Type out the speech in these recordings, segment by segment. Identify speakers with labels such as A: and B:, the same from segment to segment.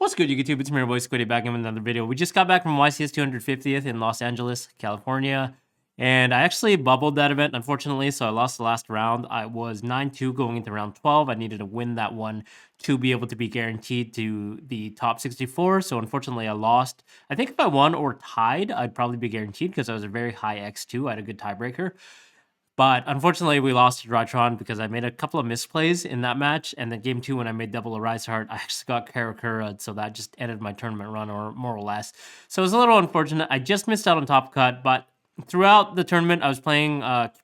A: What's good, YouTube? It's me, your boy Squiddy, back in with another video. We just got back from YCS 250th in Los Angeles, California, and I actually bubbled that event, unfortunately, so I lost the last round. I was 9-2 going into round 12. I needed to win that one to be able to be guaranteed to the top 64, so unfortunately I lost. I think if I won or tied, I'd probably be guaranteed because I was a very high X2. I had a good tiebreaker. But unfortunately, we lost to Drytron because I made a couple of misplays in that match. And then game 2, when I made double ARISEHEART, I actually got Karakura. So that just ended my tournament run, or more or less. So it was a little unfortunate. I just missed out on Top Cut. But throughout the tournament, I was playing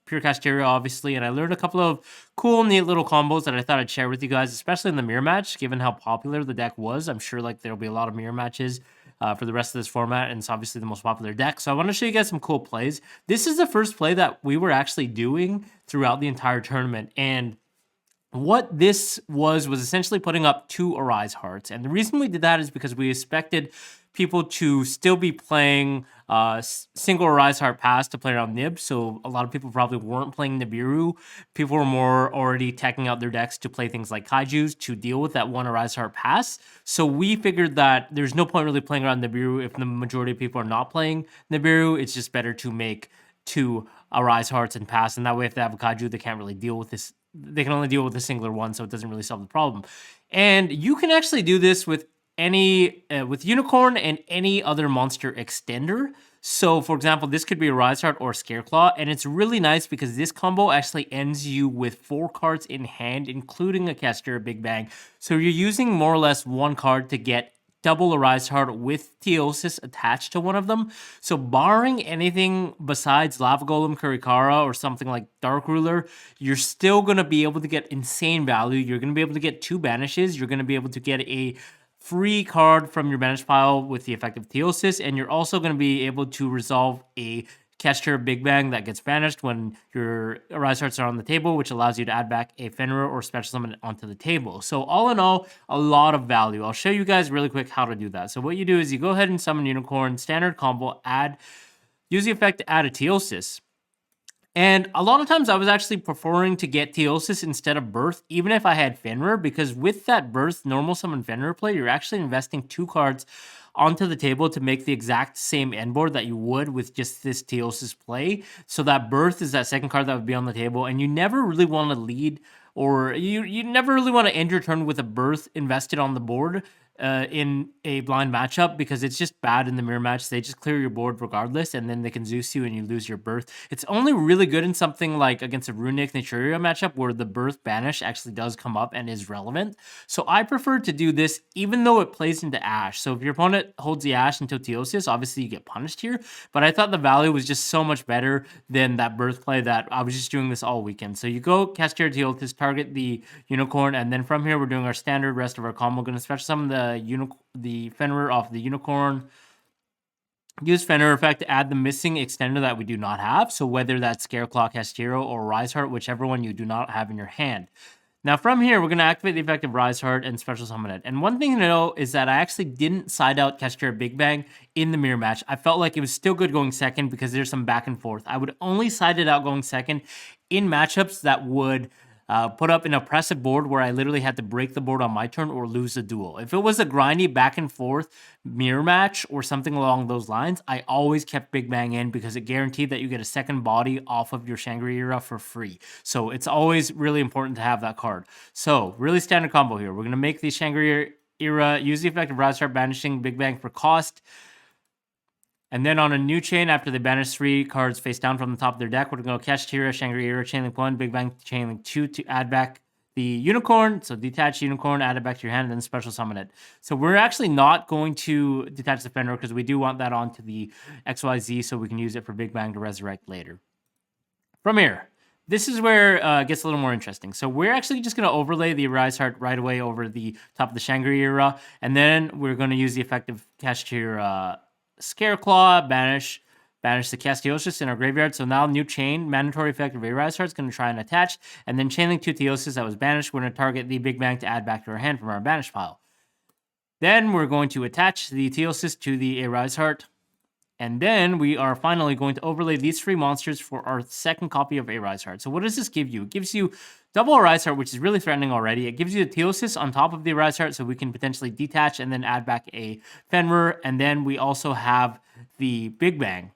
A: pure Kashtira, obviously. And I learned a couple of cool, neat little combos that I thought I'd share with you guys, especially in the mirror match, given how popular the deck was. I'm sure like there'll be a lot of mirror matches for the rest of this format, and it's obviously the most popular deck. So I want to show you guys some cool plays. This is the first play that we were actually doing throughout the entire tournament, and what this was essentially putting up 2 ARISEHEARTs. And the reason we did that is because we expected people to still be playing single ARISEHEART pass to play around Nib. So a lot of people probably weren't playing Nibiru. People were more already teching out their decks to play things like Kaijus to deal with that one ARISEHEART pass. So we figured that there's no point really playing around Nibiru if the majority of people are not playing Nibiru. It's just better to make 2 ARISEHEARTs and pass. And that way, if they have a Kaiju, they can't really deal with this. They can only deal with a singular one, so it doesn't really solve the problem. And you can actually do this with any with Unicorn and any other monster extender. So, for example, this could be a ARISEHEART or Scareclaw, and it's really nice because this combo actually ends you with 4 cards in hand, including a Kashtira Big Bang. So you're using more or less 1 card to get double ARISEHEART with Theosis attached to one of them. So barring anything besides Lava Golem, Kurikara, or something like Dark Ruler, you're still going to be able to get insane value. You're going to be able to get 2 banishes. You're going to be able to get a free card from your banish pile with the effect of Theosis, and you're also going to be able to resolve a Kashtira Big Bang that gets banished when your ARISEHEARTs are on the table, which allows you to add back a Fenrir or special summon onto the table. So all in all, a lot of value. I'll show you guys really quick how to do that. So what you do is you go ahead and summon Unicorn, standard combo, use the effect to add a Theosis. And a lot of times I was actually preferring to get Theosis instead of Birth, even if I had Fenrir, because with that Birth normal summon Fenrir play, you're actually investing 2 cards onto the table to make the exact same end board that you would with just this Theosis play. So that Birth is that second card that would be on the table, and you never really want to lead, or you never really want to end your turn with a Birth invested on the board in a blind matchup, because it's just bad in the mirror match. They just clear your board regardless, and then they can Zeus you and you lose your Birth. It's only really good in something like against a Runic Naturia matchup where the Birth banish actually does come up and is relevant. So I prefer to do this even though it plays into Ash. So if your opponent holds the Ash until Theosis, obviously you get punished here, but I thought the value was just so much better than that Birth play that I was just doing this all weekend. So you go Kashtira Theosis, target the Unicorn, and then from here we're doing our standard rest of our combo. We're going to special summon the Fenrir off the Unicorn. Use Fenrir effect to add the missing extender that we do not have. So whether that's Scareclaw, Kashtira, or ARISEHEART, whichever one you do not have in your hand. Now from here, we're going to activate the effect of ARISEHEART and special summon it. And one thing to know is that I actually didn't side out Kashtira Big Bang in the mirror match. I felt like it was still good going second because there's some back and forth. I would only side it out going second in matchups that would put up an oppressive board where I literally had to break the board on my turn or lose the duel. If it was a grindy back and forth mirror match or something along those lines, I always kept Big Bang in because it guaranteed that you get a second body off of your Shangri-La for free. So it's always really important to have that card. So really standard combo here. We're going to make the Shangri-La, use the effect of ARISEHEART banishing Big Bang for cost. And then on a new chain, after they banish 3 cards face down from the top of their deck, we're going to go Kashtira, Shangri-La, Chainlink 1, Big Bang, Chainlink 2 to add back the Unicorn. So detach Unicorn, add it back to your hand, and then special summon it. So we're actually not going to detach the Fenrir because we do want that onto the XYZ so we can use it for Big Bang to resurrect later. From here, this is where it gets a little more interesting. So we're actually just going to overlay the ARISEHEART right away over the top of the Shangri-La, and then we're going to use the effect of Kashtira Scareclaw, banish the Theosis in our graveyard. So now new chain, mandatory effect of ARISEHEART is going to try and attach, and then Chainlink 2 Theosis that was banished. We're going to target the Big Bang to add back to our hand from our banish pile. Then we're going to attach the Theosis to the ARISEHEART, and then we are finally going to overlay these 3 monsters for our second copy of ARISEHEART. So what does this give you? It gives you double ARISEHEART, which is really threatening already. It gives you the Theosis on top of the ARISEHEART, so we can potentially detach and then add back a Fenrir. And then we also have the Big Bang.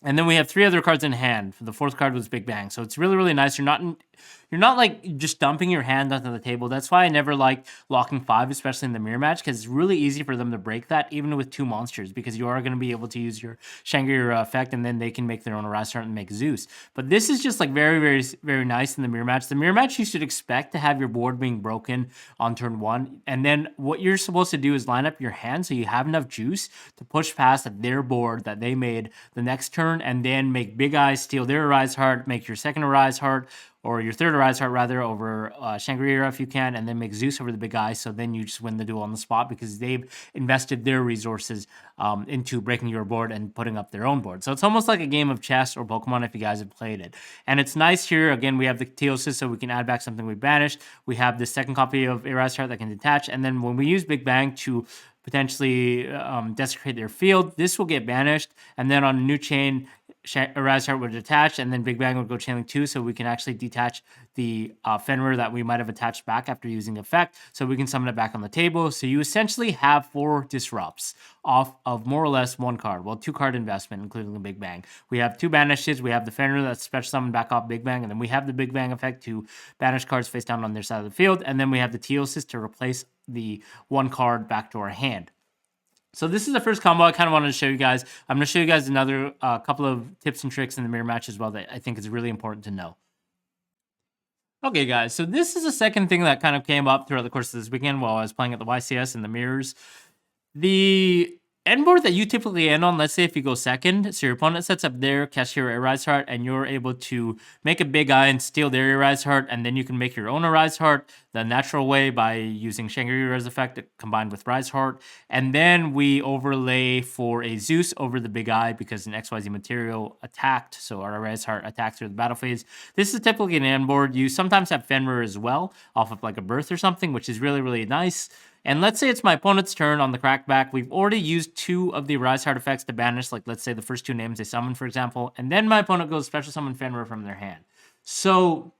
A: And then we have 3 other cards in hand. The 4th card was Big Bang. So it's really, really nice. You're not like just dumping your hand onto the table. That's why I never like locking 5, especially in the mirror match, because it's really easy for them to break that, even with 2 monsters, because you are going to be able to use your Shangri-La effect, and then they can make their own ARISEHEART and make Zeus. But this is just like very, very, very nice in the mirror match. The mirror match, you should expect to have your board being broken on turn 1. And then what you're supposed to do is line up your hand so you have enough juice to push past their board that they made the next turn, and then make Big Eye steal their ARISEHEART, make your second ARISEHEART, or your third ARISEHEART rather, over Shangri-La if you can, and then make Zeus over the Big Eye, so then you just win the duel on the spot because they've invested their resources into breaking your board and putting up their own board. So it's almost like a game of chess or Pokemon if you guys have played it. And it's nice here, again, we have the Theosis, so we can add back something we banished. We have the second copy of ARISEHEART that can detach, and then when we use Big Bang to potentially desecrate their field, this will get banished, and then on a new chain, ARISEHEART would detach, and then Big Bang would go chaining 2, so we can actually detach the Fenrir that we might have attached back after using the effect, so we can summon it back on the table. So you essentially have 4 disrupts off of more or less 1 card. Well, 2 card investment, including the Big Bang. We have 2 banishes. We have the Fenrir that's special summoned back off Big Bang, and then we have the Big Bang effect to banish cards face down on their side of the field, and then we have the Theosis to replace the 1 card back to our hand. So this is the first combo I kind of wanted to show you guys. I'm going to show you guys another couple of tips and tricks in the mirror match as well that I think is really important to know. Okay, guys, so this is the second thing that kind of came up throughout the course of this weekend while I was playing at the YCS in the mirrors. The end board that you typically end on, let's say if you go second, so your opponent sets up their Kashtira ARISEHEART, and you're able to make a Big Eye and steal their ARISEHEART, and then you can make your own ARISEHEART the natural way by using Shangri-La's effect combined with ARISEHEART, and then we overlay for a Zeus over the Big Eye because an XYZ material attacked, so our ARISEHEART attacked through the battle phase. This is typically an end board. You sometimes have Fenrir as well, off of like a Birth or something, which is really, really nice. And let's say it's my opponent's turn on the crackback. We've already used 2 of the ARISEHEART effects to banish, like let's say the first 2 names they summon, for example. And then my opponent goes special summon Fenrir from their hand. So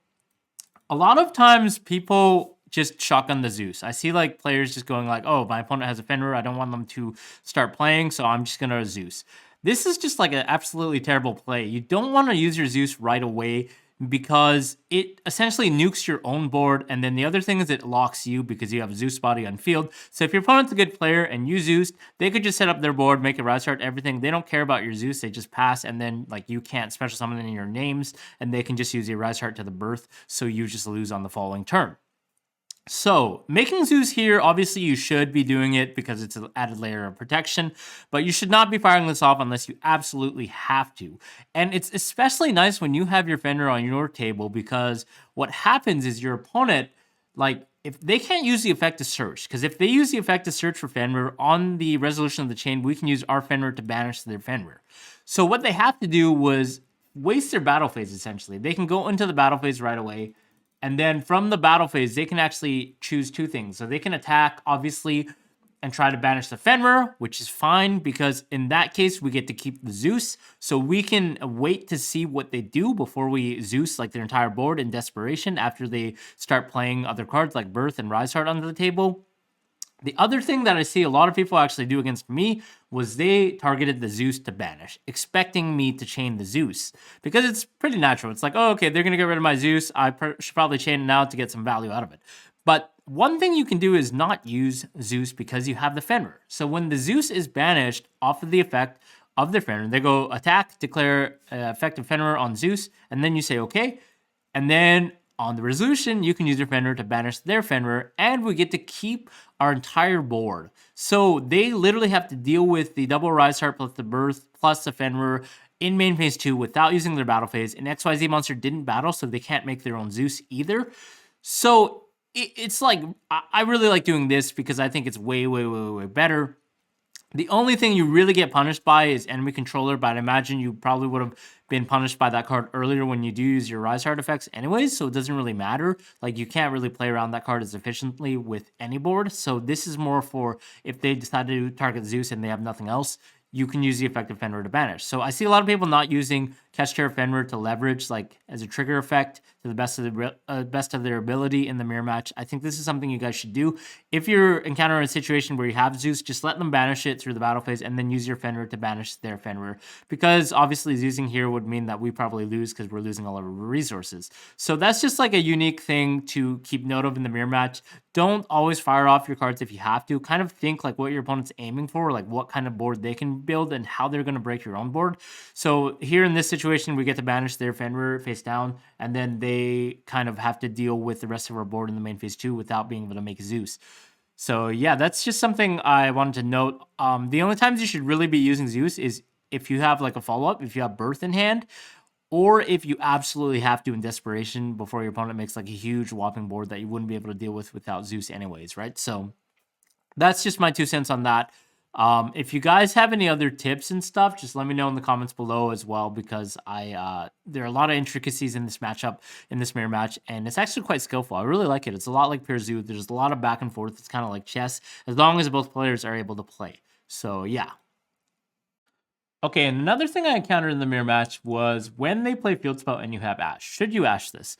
A: a lot of times people just shotgun the Zeus. I see like players just going like, oh, my opponent has a Fenrir. I don't want them to start playing, so I'm just going to Zeus. This is just like an absolutely terrible play. You don't want to use your Zeus right away, because it essentially nukes your own board, and then the other thing is it locks you because you have a Zeus body on field. So if your opponent's a good player and you Zeus, they could just set up their board, make a ARISEHEART, everything. They don't care about your Zeus, they just pass, and then like you can't special summon any of your names, and they can just use the ARISEHEART to the birth, so you just lose on the following turn. So, making Zeus here, obviously you should be doing it because it's an added layer of protection, but you should not be firing this off unless you absolutely have to. And it's especially nice when you have your Fenrir on your table, because what happens is your opponent, like, if they can't use the effect to search, because if they use the effect to search for Fenrir on the resolution of the chain, we can use our Fenrir to banish their Fenrir. So what they have to do was waste their battle phase, essentially. They can go into the battle phase right away, and then from the battle phase, they can actually choose 2 things. So they can attack, obviously, and try to banish the Fenrir, which is fine, because in that case, we get to keep the Zeus. So we can wait to see what they do before we Zeus like their entire board in desperation after they start playing other cards like Birth and ARISEHEART under the table. The other thing that I see a lot of people actually do against me was they targeted the Zeus to banish, expecting me to chain the Zeus, because it's pretty natural. It's like, oh, okay, they're going to get rid of my Zeus. I should probably chain it now to get some value out of it. But one thing you can do is not use Zeus because you have the Fenrir. So when the Zeus is banished off of the effect of their Fenrir, they go attack, declare effective Fenrir on Zeus, and then you say, okay, and then on the resolution, you can use your Fenrir to banish their Fenrir, and we get to keep our entire board. So they literally have to deal with the double ARISEHEART plus the Birth plus the Fenrir in main phase 2 without using their battle phase. An XYZ monster didn't battle, so they can't make their own Zeus either. So it's like, I really like doing this because I think it's way, way, way, way better. The only thing you really get punished by is enemy controller, but I imagine you probably would have been punished by that card earlier when you do use your ARISEHEART effects anyways, so it doesn't really matter. Like, you can't really play around that card as efficiently with any board, so this is more for if they decide to target Zeus and they have nothing else, you can use the effective Fenrir to banish. So I see a lot of people not using Kashtira Fenrir to leverage, like as a trigger effect to the best of their ability in the mirror match. I think this is something you guys should do. If you're encountering a situation where you have Zeus, just let them banish it through the battle phase and then use your Fenrir to banish their Fenrir. Because obviously Zeusing here would mean that we probably lose because we're losing all of our resources. So that's just like a unique thing to keep note of in the mirror match. Don't always fire off your cards if you have to. Kind of think like what your opponent's aiming for, like what kind of board they can build and how they're going to break your own board. So here in this situation, we get to banish their Fenrir face down, and then they kind of have to deal with the rest of our board in the main phase 2 without being able to make Zeus. So yeah, that's just something I wanted to note. The only times you should really be using Zeus is if you have like a follow-up, if you have Birth in hand, or if you absolutely have to in desperation before your opponent makes like a huge whopping board that you wouldn't be able to deal with without Zeus anyways, right? So that's just my 2 cents on that. If you guys have any other tips and stuff, just let me know in the comments below as well, because there are a lot of intricacies in this matchup, in this mirror match, and it's actually quite skillful. I really like it. It's a lot like Pure Zoo. There's a lot of back and forth. It's kind of like chess, as long as both players are able to play. So yeah. Okay, and another thing I encountered in the mirror match was when they play Field Spell and you have Ash. Should you Ash this?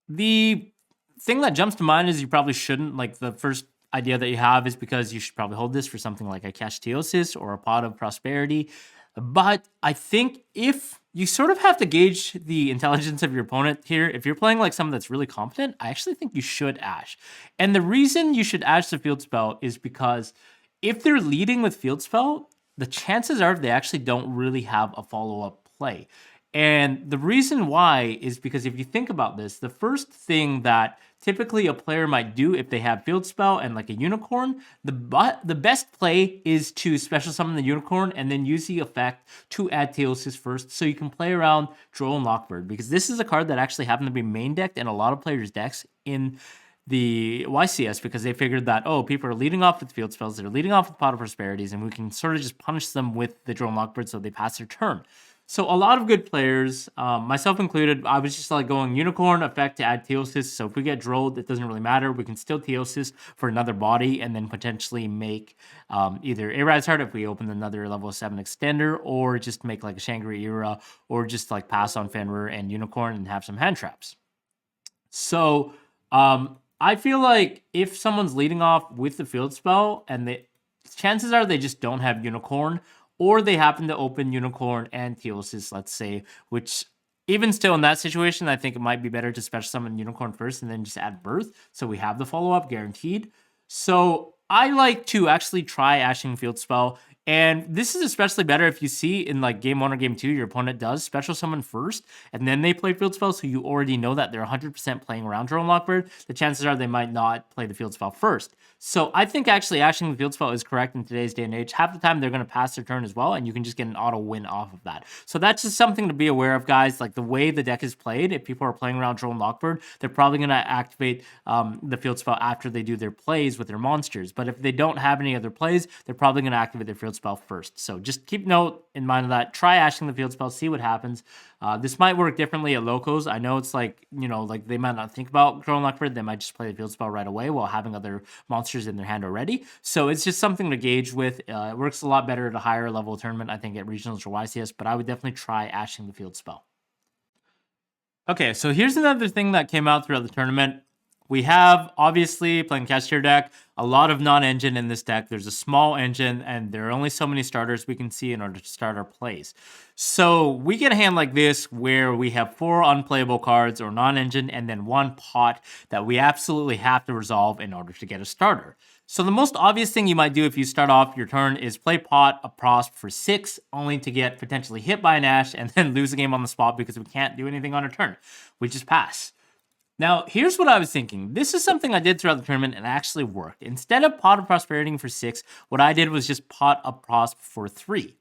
A: The thing that jumps to mind is you probably shouldn't. Like the first idea that you have is because you should probably hold this for something like a Kashtira or a Pot of Prosperity. But I think if you sort of have to gauge the intelligence of your opponent here, if you're playing like someone that's really competent, I actually think you should Ash. And the reason you should Ash the Field Spell is because if they're leading with Field Spell, the chances are they actually don't really have a follow-up play. And the reason why is because if you think about this, the first thing that typically a player might do if they have Field Spell and like a Unicorn, the best play is to special summon the Unicorn and then use the effect to add Teosis first, so you can play around Droll and Lockbird, because this is a card that actually happened to be main decked in a lot of players' decks in the YCS, because they figured that, oh, people are leading off with Field Spells, they're leading off with Pot of Prosperities, and we can sort of just punish them with the Droll and Lockbird so they pass their turn. So a lot of good players, myself included, I was just like going Unicorn effect to add Teosis. So if we get Drolled, it doesn't really matter. We can still Teosis for another body and then potentially make either ARISEHEART if we open another level 7 extender, or just make like a Shangri-Era, or just like pass on Fenrir and Unicorn and have some hand traps. So I feel like if someone's leading off with the Field Spell and the chances are they just don't have Unicorn, or they happen to open Unicorn and Teosis, let's say, which even still in that situation, I think it might be better to special summon Unicorn first and then just add Birth, so we have the follow-up guaranteed. So I like to actually try Ashing Field Spell, and this is especially better if you see in like game 1 or game 2, your opponent does special summon first, and then they play Field Spell, so you already know that they're 100% playing around Droll and Lockbird. The chances are they might not play the Field Spell first. So I think actually Ashing the Field Spell is correct in today's day and age. Half the time they're going to pass their turn as well, and you can just get an auto win off of that. So that's just something to be aware of, guys. Like the way the deck is played, if people are playing around Droll and Lockbird, they're probably going to activate the Field Spell after they do their plays with their monsters. But if they don't have any other plays, they're probably going to activate their Field Spell first. So just keep note in mind of that. Try Ashing the Field Spell, see what happens. This might work differently at locals. I know it's like, you know, like they might not think about Droll and Lockbird. They might just play the Field Spell right away while having other monsters in their hand already. So it's just something to gauge with. It works a lot better at a higher level tournament, I think, at regionals or YCS, but I would definitely try Ashing the Field Spell. Okay, so here's another thing that came out throughout the tournament. We have, obviously, playing Kashtira deck, a lot of non-engine in this deck. There's a small engine, and there are only so many starters we can see in order to start our plays. So we get a hand like this where we have 4 unplayable cards or non-engine, and then 1 pot that we absolutely have to resolve in order to get a starter. So the most obvious thing you might do if you start off your turn is play pot a prosp for 6, only to get potentially hit by an Ash and then lose the game on the spot because we can't do anything on our turn. We just pass. Now, here's what I was thinking. This is something I did throughout the tournament and it actually worked. Instead of Pot of Prosperity for 6, what I did was just Pot of Prosp for 3.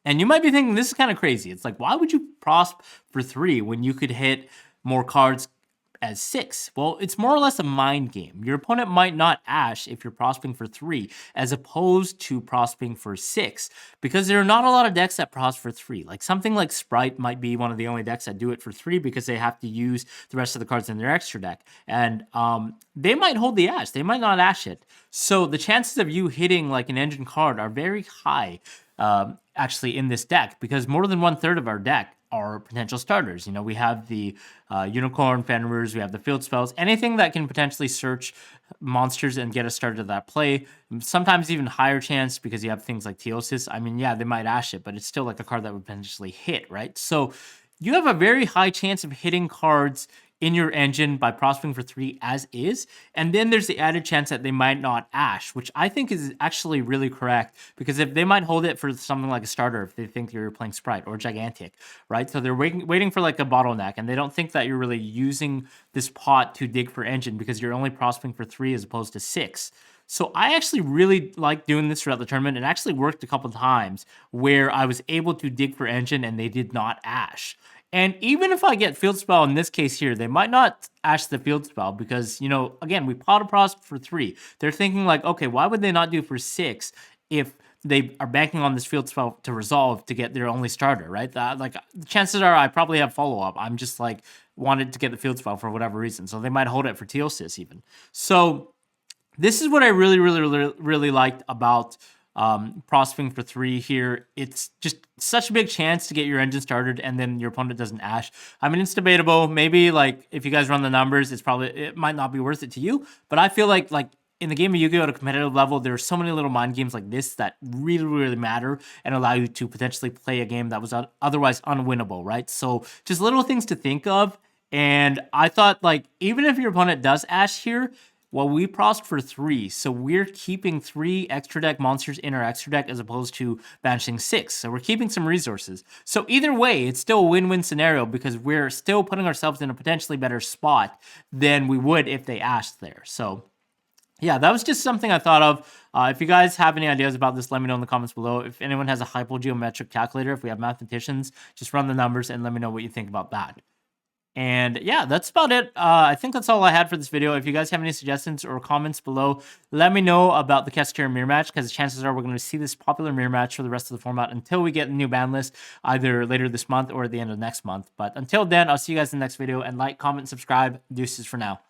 A: And you might be thinking, this is kind of crazy. It's like, why would you Prosp for 3 when you could hit more cards as 6. Well, it's more or less a mind game. Your opponent might not Ash if you're prospering for 3, as opposed to prospering for 6, because there are not a lot of decks that prosper for 3. Like something like Sprite might be one of the only decks that do it for 3 because they have to use the rest of the cards in their extra deck. And they might hold the Ash. They might not Ash it. So the chances of you hitting like an engine card are very high actually in this deck, because more than 1/3 of our deck are potential starters. You know, we have the Unicorn, Fenrir's, we have the field spells, anything that can potentially search monsters and get us started to that play. Sometimes even higher chance because you have things like Teosis. I mean, yeah, they might Ash it, but it's still like a card that would potentially hit, right? So you have a very high chance of hitting cards in your engine by prospering for 3 as is. And then there's the added chance that they might not Ash, which I think is actually really correct, because if they might hold it for something like a starter, if they think you're playing Sprite or Gigantic, right? So they're waiting for like a bottleneck, and they don't think that you're really using this pot to dig for engine because you're only prospering for 3 as opposed to 6. So I actually really like doing this throughout the tournament. It actually worked a couple times where I was able to dig for engine and they did not Ash. And even if I get field spell in this case here, they might not Ash the field spell because, you know, again, we pot a prosp for 3. They're thinking like, okay, why would they not do for 6 if they are banking on this field spell to resolve to get their only starter, right? Like, chances are I probably have follow-up. I'm just like wanted to get the field spell for whatever reason. So they might hold it for Teosis even. So this is what I really liked about prospering for 3 here. It's just such a big chance to get your engine started and then your opponent doesn't Ash. I mean, it's debatable. Maybe like if you guys run the numbers, it might not be worth it to you, but I feel like in the game of Yu-Gi-Oh! At a competitive level, there are so many little mind games like this that really matter and allow you to potentially play a game that was otherwise unwinnable, right? So just little things to think of. And I thought, like, even if your opponent does Ash here, well, we prospered for 3, so we're keeping 3 extra deck monsters in our extra deck as opposed to banishing 6. So we're keeping some resources. So either way, it's still a win-win scenario because we're still putting ourselves in a potentially better spot than we would if they Ashed there. So yeah, that was just something I thought of. If you guys have any ideas about this, let me know in the comments below. If anyone has a hypogeometric calculator, if we have mathematicians, just run the numbers and let me know what you think about that. And yeah, that's about it. I think that's all I had for this video. If you guys have any suggestions or comments below, let me know about the Kashtira mirror match, because chances are we're going to see this popular mirror match for the rest of the format until we get a new ban list, either later this month or at the end of next month. But until then, I'll see you guys in the next video, and like, comment, subscribe. Deuces for now.